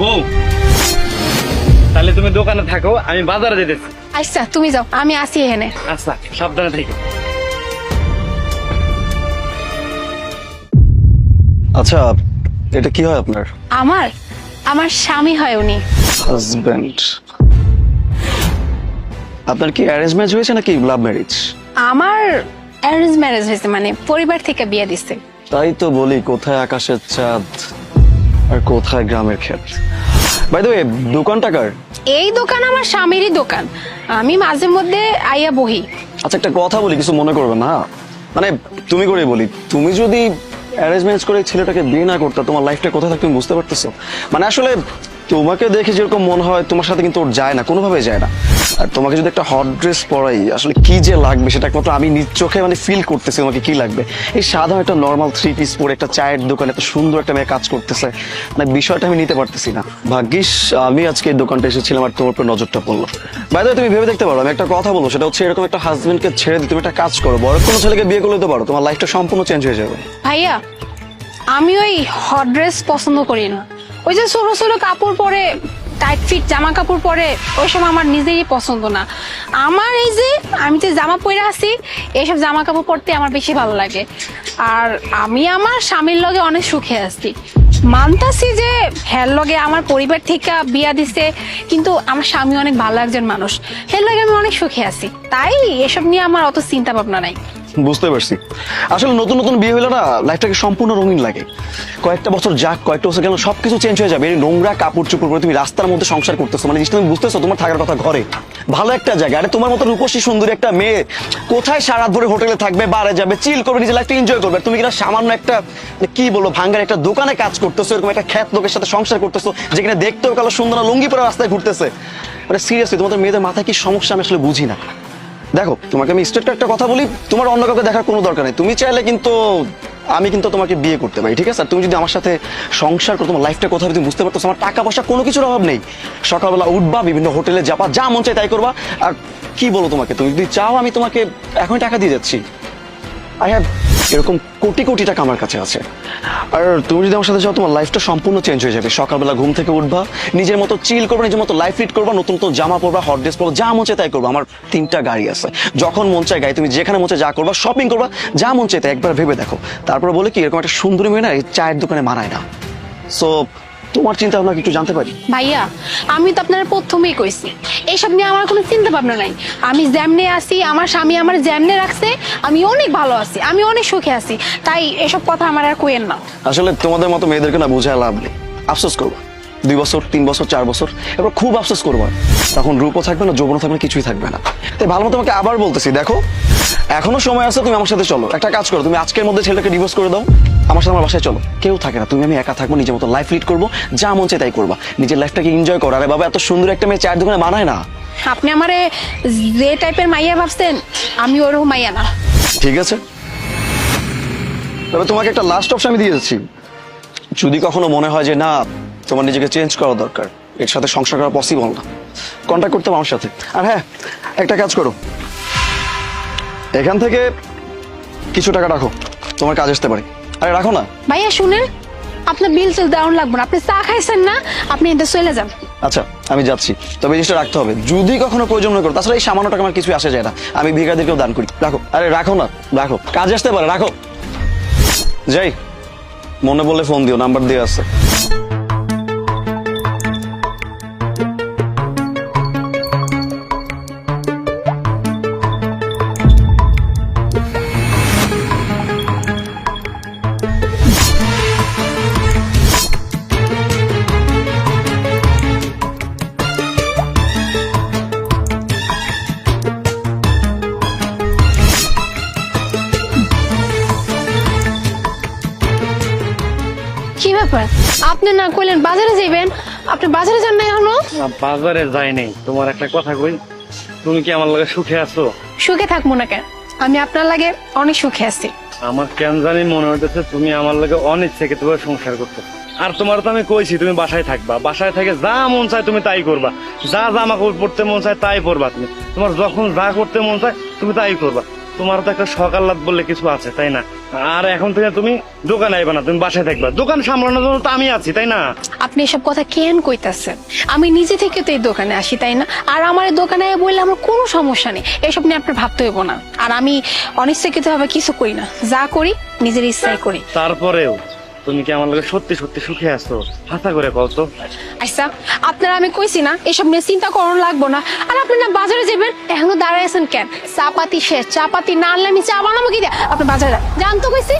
বউ, তাহলে তুমি দোকানে থাকো, আমি বাজারে যেতেছি। আচ্ছা তুমি যাও, আমি আসি এখানে। আচ্ছা, সাবধানে থেকো। আচ্ছা, এটা কি হয় আপনার? আমার আমার স্বামী হয় উনি। হাজবেন্ড। আপনার কি অ্যারেঞ্জ ম্যারেজ হয়েছে নাকি লাভ ম্যারেজ? আমার অ্যারেঞ্জ ম্যারেজ হয়েছে, মানে পরিবার থেকে বিয়ে দিচ্ছে। তাই তো বলি, কোথায় আকাশের চাঁদ আর কোথায় গ্রামের ক্ষেত। বাই দ্য ওয়ে, দোকানটা কার? এই দোকান আমার স্বামীরই দোকান, আমি মাঝে মধ্যে আইয়া বহি। আচ্ছা, একটা কথা বলি, কিছু মনে করবে না। মানে তুমি করে বলি, তুমি যদি অ্যারেঞ্জ ম্যারেজ করে ছেলেটাকে বিয়ে না করতে, তোমার লাইফটা কোথায় থাকতে তুমি বুঝতে পারতেছো? মানে আসলে তোমাকে দেখে যেরকম মনে হয় তোমার সাথে কিন্তু ওর যায় না, কোনোভাবে যায় না। আর তোমাকে যদি একটা হট ড্রেস পরাই, আসলে কি যে লাগবে সেটা একমাত্র আমি নিজ চোখে মানে ফিল করতেছি তোমাকে কি লাগবে। এই সাধারণ একটা নর্মাল 3 পিস পরে একটা চায়ের দোকানে এত সুন্দর একটা মেয়ে কাজ করতেছে, মানে বিষয়টা আমি নিতে পারতেছি না। ভাগ্যিস আমি আজকে এই দোকানটা এসেছিলাম আর তোমার উপর নজরটা পড়লো। বাইরে তুমি ভেবে দেখতে পারো, আমি একটা কথা বলবো, সেটা হচ্ছে এরকম একটা হাজবেন্ডকে ছেড়ে দিয়ে তুমি একটা কাজ করো, বড় কোনো ছেলেকে বিয়ে করলে তো পারো, তোমার লাইফটা সম্পূর্ণ চেঞ্জ হয়ে যাবে। ভাইয়া, আমি ওই হট ড্রেস পছন্দ করি না। ওই যে ছোট ছোট কাপড় পরে, টাইট ফিট জামা কাপড় পরে, ওই সময় আমার নিজেরই পছন্দ না। আমার এই যে আমি যে জামা পরে আছি, এইসব জামা কাপড় পরতে আমার বেশি ভালো লাগে। আর আমি আমার স্বামীর লগে অনেক সুখে আছি। মানতাছি যে হের লগে আমার পরিবার থেকে বিয়া দিছে, কিন্তু আমার স্বামী অনেক ভালো একজন মানুষ, হের লগে আমি অনেক সুখে আছি। তাই এসব নিয়ে আমার অত চিন্তা ভাবনা নাই। বুঝতে পারছি, আসলে নতুন নতুন বিয়ে হলে না লাইফটাকে সম্পূর্ণ রঙিন লাগে। কয়েকটা বছর যাক, কয়েকটা বছর গেল, সবকিছু চেঞ্জ হয়ে যাবে। এই নোংরা কাপড় চোপড় পরে তুমি রাস্তার মধ্যে সংসার করতেছো, মানে জিনিসটা তুমি বুঝতেছো তোমার থাকার কথা ঘরে ভালো একটা জায়গা। আরে তোমার মতো রূপসী সুন্দরী একটা মেয়ে কোথায় সারা ধরে হোটেলে থাকবে, বারে যাবে, চিল করবে, নিজের লাইফটা এনজয় করবে। তুমি কিনা সামান্য একটা মানে কি বলবো ভাঙ্গার একটা দোকানে কাজ করতেছো, এরকম একটা খ্যাত লোকের সাথে সংসার করতেছো, যেখানে দেখতেও কালো সুন্দর লুঙ্গি পরে রাস্তায় ঘুরতেছে। মানে সিরিয়াসলি তোমাদের মেয়েদের মাথায় কি সমস্যা আমি আসলে বুঝি না। দেখো, তোমাকে আমি স্ট্রেট একটা কথা বলি, তোমার অন্য কাউকে দেখার কোনো দরকার নেই। তুমি চাইলে কিন্তু আমি কিন্তু তোমাকে বিয়ে করতে পারি, ঠিক আছে? আর তুমি যদি আমার সাথে সংসার করো, তোমার লাইফটা কোথায় তুমি বুঝতে পারতো। আমার টাকা পয়সা কোনো কিছুর অভাব নেই। সকালবেলা উঠবা, বিভিন্ন হোটেলে যাবা, যা মন চাই তাই করবা। আর কি বলো তোমাকে, তুমি যদি চাও আমি তোমাকে এখনই টাকা দিয়ে যাচ্ছি। আই হ্যাভ এরকম কোটি কোটি টাকা আমার কাছে আছে। আর তুমি যদি আমার সাথে যাও, তোমার লাইফটা সম্পূর্ণ চেঞ্জ হয়ে যাবে। সকালবেলা ঘুম থেকে উঠবা, নিজের মতো চিল করবা, নিজের মতো লাইফ লিড করবা, নতুন নতুন জামা পরবা, হট ড্রেস পরবা, যা মন চায় তাই করবা। আমার 3টা গাড়ি আছে, যখন মন চায় গাড়ি, তুমি যেখানে মন চায় যা করবা, শপিং করবা, যা মন চায় তাই। একবার ভেবে দেখো, তারপরে বলে কি এরকম একটা সুন্দরী মেয়ে না এই চায়ের দোকানে মানায় না। সো তোমার চিন্তা ভাবনা একটু জানতে পারি? ভাইয়া, আমি তো আপনার প্রথমেই কইছি এইসব নিয়ে আমার কোনো চিন্তা ভাবনা নাই। আমি যেমনে আছি, আমার স্বামী আমার যেমনে রাখছে, আমি অনেক ভালো আছি, আমি অনেক সুখে আছি। তাই এসব কথা আমার আর কইেন না। আসলে তোমাদের মতো মেয়েদেরকে না বুঝায় লাভ নেই। আফসোস করবো 2 বছর, 3 বছর, 4 বছর, এবার খুব আফসোস করবো। তখন রূপও থাকবে না, যৌবনও থাকবে না, কিছুই থাকবে না। তাই ভালো মতো তোমাকে আবার বলতেছি, দেখো এখনো সময় আছে, তুমি আমার সাথে চলো। একটা কাজ করো, তুমি আজকের মধ্যে ছেলেটাকে ডিভোর্স করে দাও, আমার সাথে আমার বাসায় চলো। কেউ থাকে না, তুমি আমি একা থাকবো, নিজের মতো লাইফ লিড করবো, যা মন চাই তাই করবা, নিজের লাইফটাকে এনজয় করো। আরে বাবা, এত সুন্দর একটা মেয়ে চায়ের দোকানে মানায় না। আপনি আমারে যে টাইপের মাইয়া ভাবছেন, আমি ওরকম মাইয়া না। ঠিক আছে, তবে তোমাকে একটা লাস্ট অপশন আমি দিয়ে যাচ্ছি। যদি কখনো মনে হয় যে না তোমার নিজেকে চেঞ্জ করা দরকার, এর সাথে সংসার করা পসিবল না, কন্ট্যাক্ট করতে আমার সাথে। আর হ্যাঁ, একটা কাজ করো, এখান থেকে কিছু টাকা রাখো, তোমার কাজ আসতে পারে। আরে রাখো না। ভাইয়া শুনেন, আপনার বিল টিল দেওয়ান লাগবে না, আপনি চা খাইছেন না, আপনি এতে চলে যান। আচ্ছা, আমি যাচ্ছি, তবে এই জিনিসটা রাখতে হবে, যদি কখনো প্রয়োজন মনে করো। তাছাড়া এই সামান্য টাকা আমার কিছু আসে যায় না, আমি ভিখারিদেরকেও দান করি। রাখো। আরে রাখো না, রাখো, কাজে আসতে পারে, রাখো। যাই, মনে বললে ফোন দিও, নাম্বার দিয়ে আছে। কি ব্যাপার, আপনি না কইলেন বাজারে যাইবেন, আপনি বাজারে যান না এখনো? না, বাজারে যাই নাই। তোমার একটা কথা কই, তুমি কি আমার লাগে সুখে আছো? সুখে থাকবো না কেন, আমি আপনার লাগে অনেক সুখে আছি। আমার কেন জানি মনে হইতেছে তুমি আমার লাগে অনেক থেকে তোমার সংসার করতে। আর তোমার তো আমি কইছি তুমি বাসায় থাকবা, বাসায় থেকে যা মন চায় তুমি তাই করবা, যা জামা কাপড় পরতে মন চায় তাই পরবা, তুমি তোমার যখন যা করতে মন চায় তুমি তাই করবা। তোমার তো একটা সকাল রাত বললে কিছু আছে, তাই না? আর এখন থেকে তুমি দোকানে আইবা না, তুমি বাসায় থাকবা। দোকান সামলানোর জন্য তো আমি আছি, তাই না? আপনি এসব কথা কেন কইতাছেন? আমি নিজে থেকে তো এই দোকানে আসি, তাই না? আর আমার এই দোকানে বললে আমার কোনো সমস্যা নেই, এসব নিয়ে আপনার ভাবতে হইব না। আর আমি অনিচ্ছাকৃত ভাবে কিছু করি না, যা করি নিজের ইচ্ছায় করি। তারপরেও তুমি কি আমার লগে সত্যি সত্যি সুখে আছো? হাসা করে কও তো। আচ্ছা, আপনারা আমি কইছি না এসব নিয়ে চিন্তা করানো লাগবো না। আর আপনি না বাজারে যাবেন, এখনো দাঁড়ায় আছেন কেন? চা পাতি শেষ, চা পাতি না আনলে আমি চা বানাবো কি দিয়ে? আপনি বাজারে যান তো, কইছি।